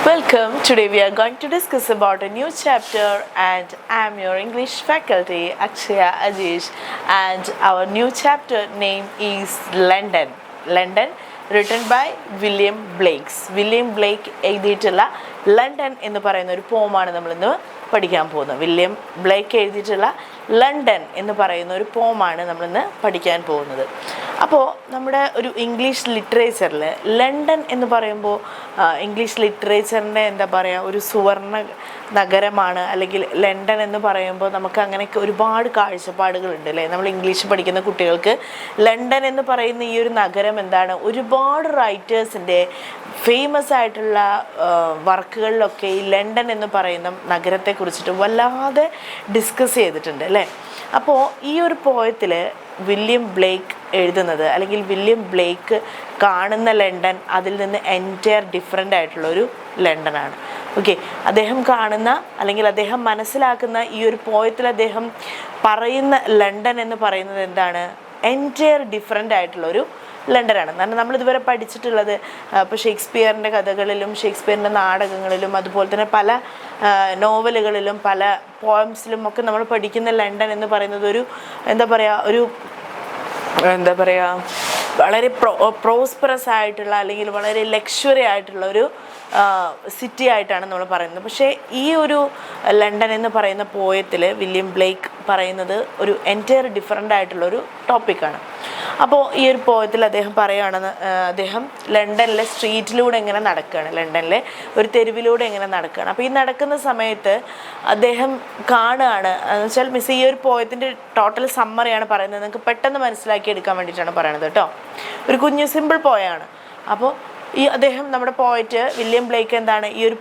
Welcome. Today we are going to discuss about a new chapter and I am your English faculty Akshaya Ajish and our new chapter name is London. London written by William Blake. William Blake എഴുതിയിട്ടുള്ള London എന്ന് പറയുന്ന ഒരു പോമാണ് നമ്മളിന്ന് പഠിക്കാൻ പോകുന്നത്. William Blake എഴുതിയിട്ടുള്ള London എന്ന് പറയുന്ന ഒരു പോമാണ് നമ്മളിന്ന് പഠിക്കാൻ പോകുന്നത്. അപ്പോൾ നമ്മുടെ ഒരു ഇംഗ്ലീഷ് ലിറ്ററേച്ചറിൽ ലണ്ടൻ എന്ന് പറയുമ്പോൾ ഇംഗ്ലീഷ് ലിറ്ററേച്ചറിൻ്റെ എന്താ പറയുക ഒരു സുവർണ നഗരമാണ്, അല്ലെങ്കിൽ ലണ്ടൻ എന്ന് പറയുമ്പോൾ നമുക്ക് അങ്ങനെയൊക്കെ ഒരുപാട് കാഴ്ചപ്പാടുകളുണ്ട് അല്ലേ. നമ്മൾ ഇംഗ്ലീഷ് പഠിക്കുന്ന കുട്ടികൾക്ക് ലണ്ടൻ എന്ന് പറയുന്ന ഈ ഒരു നഗരം എന്താണ്, ഒരുപാട് റൈറ്റേഴ്സിൻ്റെ ഫേമസ് ആയിട്ടുള്ള വർക്കുകളിലൊക്കെ ഈ ലണ്ടൻ എന്ന് പറയുന്ന നഗരത്തെ കുറിച്ചിട്ട് വല്ലാതെ ഡിസ്കസ് ചെയ്തിട്ടുണ്ട് അല്ലേ. അപ്പോൾ ഈ ഒരു പോയത്തിൽ വില്യം ബ്ലേക്ക് എഴുതുന്നത്, അല്ലെങ്കിൽ വില്യം ബ്ലേക്ക് കാണുന്ന ലണ്ടൻ അതിൽ നിന്ന് എൻറ്റയർ ഡിഫറെൻ്റ് ആയിട്ടുള്ളൊരു ലണ്ടനാണ്. ഓക്കെ, അദ്ദേഹം കാണുന്ന അല്ലെങ്കിൽ അദ്ദേഹം മനസ്സിലാക്കുന്ന ഈ ഒരു പോയത്തിൽ അദ്ദേഹം പറയുന്ന ലണ്ടൻ എന്ന് പറയുന്നത് എന്താണ്, എൻറ്റയർ ഡിഫറെൻ്റ് ആയിട്ടുള്ളൊരു ലണ്ടനാണ്. കാരണം നമ്മളിതുവരെ പഠിച്ചിട്ടുള്ളത് ഇപ്പോൾ ഷേക്സ്പിയറിൻ്റെ കഥകളിലും ഷേക്സ്പിയറിൻ്റെ നാടകങ്ങളിലും അതുപോലെ തന്നെ പല നോവലുകളിലും പല പോയംസിലും ഒക്കെ നമ്മൾ പഠിക്കുന്ന ലണ്ടൻ എന്ന് പറയുന്നത് ഒരു എന്താ പറയുക വളരെ പ്രോസ്പെറസ് ആയിട്ടുള്ള അല്ലെങ്കിൽ വളരെ ലക്ഷറി ആയിട്ടുള്ള ഒരു സിറ്റി ആയിട്ടാണ് നമ്മൾ പറയുന്നത്. പക്ഷേ ഈ ഒരു ലണ്ടൻ എന്ന് പറയുന്ന പോയത്തിൽ വില്യം ബ്ലേക്ക് പറയുന്നത് ഒരു എൻറ്റയർ ഡിഫറെൻ്റ് ആയിട്ടുള്ളൊരു ടോപ്പിക്കാണ്. അപ്പോൾ ഈ ഒരു പോയത്തിൽ അദ്ദേഹം പറയുകയാണെന്ന്, അദ്ദേഹം ലണ്ടനിലെ സ്ട്രീറ്റിലൂടെ എങ്ങനെ നടക്കുകയാണ്, ലണ്ടനിലെ ഒരു തെരുവിലൂടെ എങ്ങനെ നടക്കുകയാണ്. അപ്പോൾ ഈ നടക്കുന്ന സമയത്ത് അദ്ദേഹം കാണുകയാണ് എന്ന് വെച്ചാൽ ഈ ഒരു പോയത്തിൻ്റെ ടോട്ടൽ സമ്മറിയാണ് പറയുന്നത്, നിങ്ങൾക്ക് പെട്ടെന്ന് മനസ്സിലാക്കി എടുക്കാൻ വേണ്ടിയിട്ടാണ് പറയണത് കേട്ടോ. ഒരു കുഞ്ഞു സിമ്പിൾ പോയാണ്. അപ്പോൾ ഈ അദ്ദേഹം നമ്മുടെ പോയറ്റ് വില്യം ബ്ലേക്ക് എന്താണ് ഈ ഒരു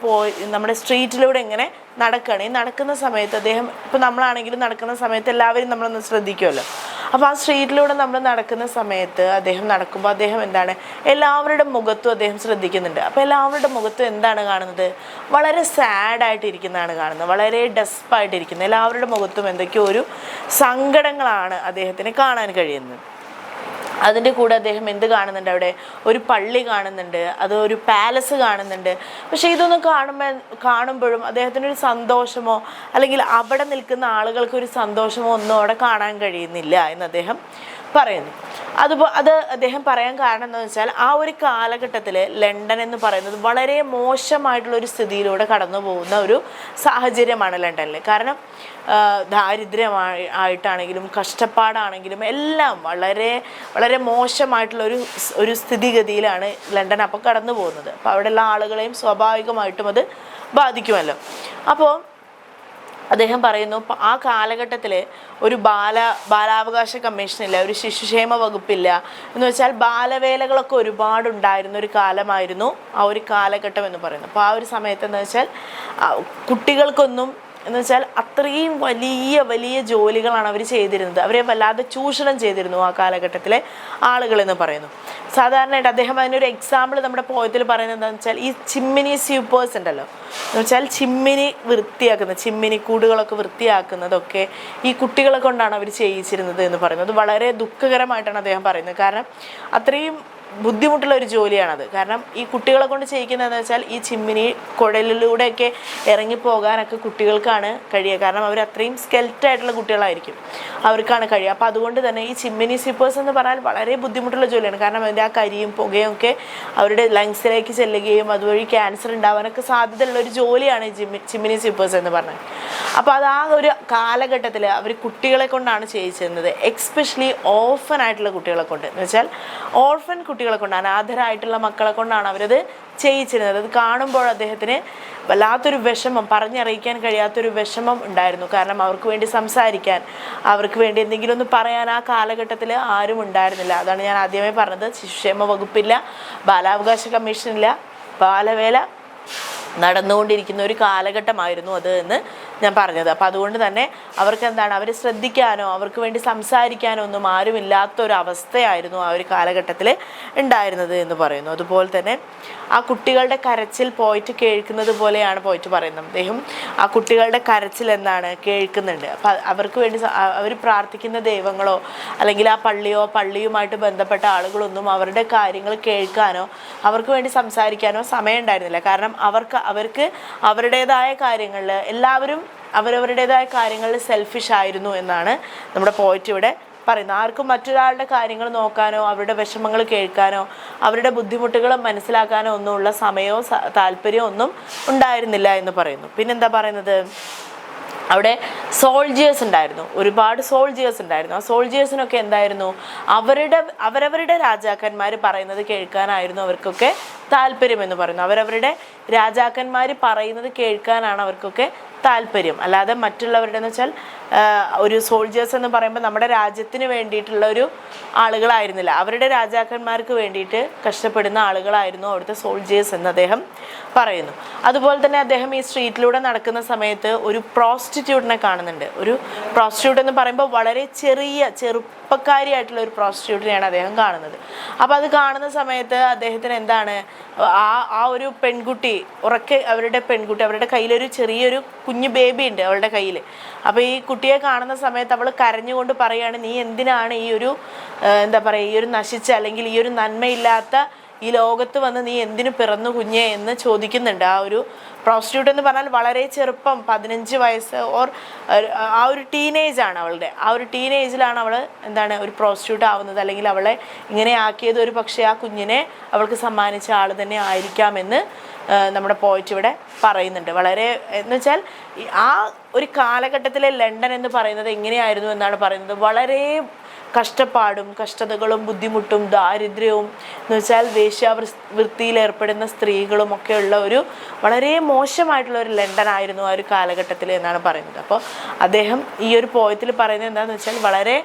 നമ്മുടെ സ്ട്രീറ്റിലൂടെ എങ്ങനെ നടക്കുകയാണ്. ഈ നടക്കുന്ന സമയത്ത് അദ്ദേഹം, ഇപ്പോൾ നമ്മളാണെങ്കിലും നടക്കുന്ന സമയത്ത് എല്ലാവരും നമ്മളൊന്ന് ശ്രദ്ധിക്കുമല്ലോ. അപ്പോൾ ആ സ്ട്രീറ്റിലൂടെ നമ്മൾ നടക്കുന്ന സമയത്ത് അദ്ദേഹം നടക്കുമ്പോൾ അദ്ദേഹം എന്താണ് എല്ലാവരുടെ മുഖത്തും അദ്ദേഹം ശ്രദ്ധിക്കുന്നുണ്ട്. അപ്പോൾ എല്ലാവരുടെ മുഖത്തും എന്താണ് കാണുന്നത്, വളരെ സാഡായിട്ടിരിക്കുന്നതാണ് കാണുന്നത്, വളരെ ഡെസ്പായിട്ടിരിക്കുന്നത്. എല്ലാവരുടെ മുഖത്തും എന്തൊക്കെയോ ഒരു സങ്കടങ്ങളാണ് അദ്ദേഹത്തിന് കാണാൻ കഴിയുന്നത്. അതിൻ്റെ കൂടെ അദ്ദേഹം എന്ത് കാണുന്നുണ്ട്, അവിടെ ഒരു പള്ളി കാണുന്നുണ്ട്, അത് ഒരു പാലസ് കാണുന്നുണ്ട്. പക്ഷേ ഇതൊന്നും കാണുമ്പോഴും അദ്ദേഹത്തിനൊരു സന്തോഷമോ അല്ലെങ്കിൽ അവിടെ നിൽക്കുന്ന ആളുകൾക്കൊരു സന്തോഷമോ ഒന്നും അവിടെ കാണാൻ കഴിയുന്നില്ല എന്ന് അദ്ദേഹം പറയുന്നു. അത് അദ്ദേഹം പറയാൻ കാരണം എന്താണെന്ന് വെച്ചാൽ ആ ഒരു കാലഘട്ടത്തിൽ ലണ്ടൻ എന്ന് പറയുന്നത് വളരെ മോശമായിട്ടുള്ളൊരു സ്ഥിതിയിലൂടെ കടന്നു പോകുന്ന ഒരു സാഹചര്യമാണ് ലണ്ടനിൽ. കാരണം ദാരിദ്ര്യമായിട്ടാണെങ്കിലും കഷ്ടപ്പാടാണെങ്കിലും എല്ലാം വളരെ വളരെ മോശമായിട്ടുള്ളൊരു സ്ഥിതിഗതിയിലാണ് ലണ്ടൻ അപ്പോൾ കടന്നു പോകുന്നത്. അപ്പോൾ അവിടെയുള്ള ആളുകളെയും സ്വാഭാവികമായിട്ടും അത് ബാധിക്കുമല്ലോ. അപ്പോൾ അദ്ദേഹം പറയുന്നു, ആ കാലഘട്ടത്തിൽ ഒരു ബാലാവകാശ കമ്മീഷനില്ല, ഒരു ശിശുക്ഷേമ വകുപ്പില്ല. എന്ന് വെച്ചാൽ ബാലവേലകളൊക്കെ ഒരുപാടുണ്ടായിരുന്ന ഒരു കാലമായിരുന്നു ആ ഒരു കാലഘട്ടം എന്ന് പറയുന്നത്. അപ്പോൾ ആ ഒരു സമയത്ത് എന്ന് വെച്ചാൽ കുട്ടികൾക്കൊന്നും എന്ന് വെച്ചാൽ അത്രയും വലിയ വലിയ ജോലികളാണ് അവർ ചെയ്തിരുന്നത്. അവരെ വല്ലാതെ ചൂഷണം ചെയ്തിരുന്നു ആ കാലഘട്ടത്തിലെ ആളുകളെന്ന് പറയുന്നു. സാധാരണയായിട്ട് അദ്ദേഹം അതിനൊരു എക്സാമ്പിൾ നമ്മുടെ പോയത്തിൽ പറയുന്നത് എന്താണെന്ന് വെച്ചാൽ ഈ ചിമ്മിനി സ്വീപ്പേഴ്സ് ഉണ്ടല്ലോ, എന്ന് വെച്ചാൽ ചിമ്മിനി കൂടുകളൊക്കെ വൃത്തിയാക്കുന്നതൊക്കെ ഈ കുട്ടികളെ കൊണ്ടാണ് അവർ ചെയ്യിച്ചിരുന്നത് എന്ന് പറയുന്നത്. വളരെ ദുഃഖകരമായിട്ടാണ് അദ്ദേഹം പറയുന്നത്. കാരണം അത്രയും ബുദ്ധിമുട്ടുള്ള ഒരു ജോലിയാണത്. കാരണം ഈ കുട്ടികളെ കൊണ്ട് ചെയ്യിക്കുന്നതെന്ന് വെച്ചാൽ ഈ ചിമ്മിനി കുഴലിലൂടെയൊക്കെ ഇറങ്ങിപ്പോകാനൊക്കെ കുട്ടികൾക്കാണ് കഴിയുക. കാരണം അവർ അത്രയും സ്കെൽറ്റായിട്ടുള്ള കുട്ടികളായിരിക്കും, അവർക്കാണ് കഴിയുക. അപ്പോൾ അതുകൊണ്ട് തന്നെ ഈ ചിമ്മിനി സ്വീപ്പേഴ്സ് എന്ന് പറഞ്ഞാൽ വളരെ ബുദ്ധിമുട്ടുള്ള ജോലിയാണ്. കാരണം അതിൻ്റെ ആ കരിയും പുകയും ഒക്കെ അവരുടെ ലങ്സിലേക്ക് ചെല്ലുകയും അതുവഴി ക്യാൻസർ ഉണ്ടാവാനൊക്കെ സാധ്യതയുള്ളൊരു ജോലിയാണ് ഈ ചിമ്മിനി സ്വീപ്പേഴ്സ് എന്ന് പറഞ്ഞാൽ. അപ്പോൾ അത് ആ ഒരു കാലഘട്ടത്തിൽ അവർ കുട്ടികളെ കൊണ്ടാണ് ചെയ്യിച്ചിരുന്നത്, എക്സ്പെഷ്യലി ഓർഫൻ ആയിട്ടുള്ള കുട്ടികളെ കൊണ്ട്. എന്ന് വെച്ചാൽ ഓർഫൻ കുട്ടികളെ കൊണ്ട്, അനാഥരായിട്ടുള്ള മക്കളെ കൊണ്ടാണ് അവരത് ചെയ്യിച്ചിരുന്നത്. അത് കാണുമ്പോൾ അദ്ദേഹത്തിന് വല്ലാത്തൊരു വിഷമം, പറഞ്ഞറിയിക്കാൻ കഴിയാത്തൊരു വിഷമം ഉണ്ടായിരുന്നു. കാരണം അവർക്ക് വേണ്ടി സംസാരിക്കാൻ, അവർക്ക് വേണ്ടി എന്തെങ്കിലും ഒന്ന് പറയാൻ ആ കാലഘട്ടത്തിൽ ആരും ഉണ്ടായിരുന്നില്ല. അതാണ് ഞാൻ ആദ്യമേ പറഞ്ഞത്, ശിശുക്ഷേമ വകുപ്പില്ല, ബാലാവകാശ കമ്മീഷനില്ല, ബാലവേല നടന്നുകൊണ്ടിരിക്കുന്ന ഒരു കാലഘട്ടമായിരുന്നു അത് എന്ന് ഞാൻ പറഞ്ഞത്. അപ്പം അതുകൊണ്ട് തന്നെ അവർക്ക് എന്താണ്, അവർ ശ്രദ്ധിക്കാനോ അവർക്ക് വേണ്ടി സംസാരിക്കാനോ ഒന്നും ആരുമില്ലാത്തൊരവസ്ഥയായിരുന്നു ആ ഒരു കാലഘട്ടത്തിൽ ഉണ്ടായിരുന്നത് എന്ന് പറയുന്നു. അതുപോലെ തന്നെ ആ കുട്ടികളുടെ കരച്ചിൽ പോയിട്ട് കേൾക്കുന്നത് പോലെയാണ് പോയിട്ട് പറയുന്നത്. അദ്ദേഹം ആ കുട്ടികളുടെ കരച്ചിൽ എന്താണ് കേൾക്കുന്നുണ്ട്. അപ്പം അവർക്ക് വേണ്ടി അവർ പ്രാർത്ഥിക്കുന്ന ദൈവങ്ങളോ അല്ലെങ്കിൽ ആ പള്ളിയുമായിട്ട് ബന്ധപ്പെട്ട ആളുകളൊന്നും അവരുടെ കാര്യങ്ങൾ കേൾക്കാനോ അവർക്ക് വേണ്ടി സംസാരിക്കാനോ സമയം ഉണ്ടായിരുന്നില്ല. കാരണം അവർക്ക് അവരുടേതായ കാര്യങ്ങളിൽ എല്ലാവരും അവരവരുടേതായ കാര്യങ്ങളിൽ സെൽഫിഷ് ആയിരുന്നു എന്നാണ് നമ്മുടെ പോയിറ്റ് ഇവിടെ പറയുന്നത്. ആർക്കും മറ്റൊരാളുടെ കാര്യങ്ങൾ നോക്കാനോ അവരുടെ വിഷമങ്ങൾ കേൾക്കാനോ അവരുടെ ബുദ്ധിമുട്ടുകൾ മനസ്സിലാക്കാനോ ഒന്നുമുള്ള സമയമോ താല്പര്യമോ ഒന്നും ഉണ്ടായിരുന്നില്ല എന്ന് പറയുന്നു. പിന്നെന്താ പറയുന്നത്, അവിടെ സോൾജിയേഴ്സ് ഉണ്ടായിരുന്നു, ഒരുപാട് സോൾജിയേഴ്സ് ഉണ്ടായിരുന്നു. ആ സോൾജിയേഴ്സിനൊക്കെ എന്തായിരുന്നു, അവരവരുടെ രാജാക്കന്മാർ പറയുന്നത് കേൾക്കാനായിരുന്നു അവർക്കൊക്കെ താല്പര്യം എന്ന് പറയുന്നു. അവരവരുടെ രാജാക്കന്മാർ പറയുന്നത് കേൾക്കാനാണ് അവർക്കൊക്കെ താല്പര്യം. അല്ലാതെ മറ്റുള്ളവരുടെ എന്ന് വെച്ചാൽ ഒരു സോൾജിയേഴ്സ് എന്ന് പറയുമ്പോൾ നമ്മുടെ രാജ്യത്തിന് വേണ്ടിയിട്ടുള്ള ഒരു ആളുകളായിരുന്നില്ല, അവരുടെ രാജാക്കന്മാർക്ക് വേണ്ടിയിട്ട് കഷ്ടപ്പെടുന്ന ആളുകളായിരുന്നു അവിടുത്തെ സോൾജിയേഴ്സ് എന്ന് അദ്ദേഹം പറയുന്നു. അതുപോലെ തന്നെ അദ്ദേഹം ഈ സ്ട്രീറ്റിലൂടെ നടക്കുന്ന സമയത്ത് ഒരു പ്രോസ്റ്റിറ്റ്യൂട്ടിനെ കാണുന്നുണ്ട്. ഒരു പ്രോസ്റ്റിറ്റ്യൂട്ട് എന്ന് പറയുമ്പോൾ വളരെ ചെറുപ്പക്കാരിയായിട്ടുള്ള ഒരു പ്രോസ്റ്റിറ്റ്യൂട്ടിനെയാണ് അദ്ദേഹം കാണുന്നത്. അപ്പോൾ അത് കാണുന്ന സമയത്ത് അദ്ദേഹത്തിന് എന്താണ്, ആ ഒരു പെൺകുട്ടി അവരുടെ കയ്യിലൊരു ചെറിയൊരു കുഞ്ഞു ബേബി ഉണ്ട് അവളുടെ കയ്യിൽ. അപ്പോൾ ഈ കുട്ടിയെ കാണുന്ന സമയത്ത് അവൾ കരഞ്ഞുകൊണ്ട് പറയുകയാണ്, നീ എന്തിനാണ് ഈ ഒരു എന്താ പറയുക, ഈ ഒരു നശിച്ച അല്ലെങ്കിൽ ഈ ഒരു നന്മയില്ലാത്ത ഈ ലോകത്ത് വന്ന് നീ എന്തിനു പിറന്നു കുഞ്ഞെ എന്ന് ചോദിക്കുന്നുണ്ട്. ആ ഒരു പ്രോസ്റ്റിറ്റ്യൂട്ട് എന്ന് പറഞ്ഞാൽ വളരെ ചെറുപ്പം, 15 വയസ്സ് ആ ഒരു ടീനേജാണ് അവളുടെ. ആ ഒരു ടീനേജിലാണ് അവൾ എന്താണ് ഒരു പ്രോസ്റ്റിറ്റ്യൂട്ട് ആവുന്നത്. അല്ലെങ്കിൽ അവളെ ഇങ്ങനെ ആക്കിയത് ഒരു പക്ഷേ ആ കുഞ്ഞിനെ അവൾക്ക് സമ്മാനിച്ച ആൾ തന്നെ ആയിരിക്കാമെന്ന് നമ്മുടെ പോയിറ്റ് ഇവിടെ പറയുന്നുണ്ട്. വളരെ എന്ന് വെച്ചാൽ ആ ഒരു കാലഘട്ടത്തിലെ ലണ്ടൻ എന്ന് പറയുന്നത് എങ്ങനെയായിരുന്നു എന്നാണ് പറയുന്നത്. വളരെ കഷ്ടപ്പാടും കഷ്ടതകളും ബുദ്ധിമുട്ടും ദാരിദ്ര്യവും എന്ന് വെച്ചാൽ വേശ്യാവൃത്തിയിൽ ഏർപ്പെടുന്ന സ്ത്രീകളും ഒക്കെയുള്ള ഒരു വളരെ മോശമായിട്ടുള്ള ഒരു ലണ്ടൻ ആയിരുന്നു ആ ഒരു കാലഘട്ടത്തിൽ എന്നാണ് പറയുന്നത്. അപ്പോൾ അദ്ദേഹം ഈ ഒരു പോയത്തിൽ പറയുന്നത് എന്താണെന്ന് വെച്ചാൽ വളരെ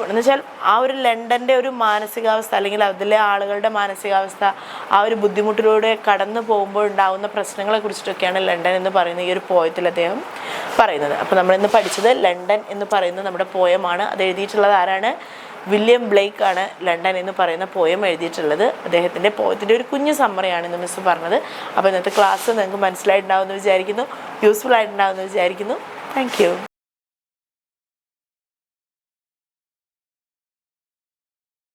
എന്ന് വെച്ചാൽ ആ ഒരു ലണ്ടൻ്റെ ഒരു മാനസികാവസ്ഥ അല്ലെങ്കിൽ അതിലെ ആളുകളുടെ മാനസികാവസ്ഥ, ആ ഒരു ബുദ്ധിമുട്ടിലൂടെ കടന്നു പോകുമ്പോൾ ഉണ്ടാകുന്ന പ്രശ്നങ്ങളെ കുറിച്ചിട്ടൊക്കെയാണ് ലണ്ടൻ എന്ന് പറയുന്ന ഈ ഒരു പോയത്തിൽ അദ്ദേഹം പറയുന്നത്. അപ്പോൾ നമ്മളിന്ന് പഠിച്ചത് ലണ്ടൻ എന്ന് പറയുന്ന നമ്മുടെ പോയമാണ്. അത് എഴുതിയിട്ടുള്ളത് ആരാണ്? വില്യം ബ്ലേക്ക് ആണ് ലണ്ടൻ എന്ന് പറയുന്ന പോയം എഴുതിയിട്ടുള്ളത്. അദ്ദേഹത്തിൻ്റെ പോയത്തിൻ്റെ ഒരു കുഞ്ഞു സമ്മറിയാണ് ഇന്ന് മിസ് പറഞ്ഞത്. അപ്പോൾ ഇന്നത്തെ ക്ലാസ് നിങ്ങൾക്ക് മനസ്സിലായിട്ടുണ്ടാവുമെന്ന് വിചാരിക്കുന്നു, യൂസ്ഫുൾ ആയിട്ടുണ്ടാവുമെന്ന് വിചാരിക്കുന്നു. Thank you.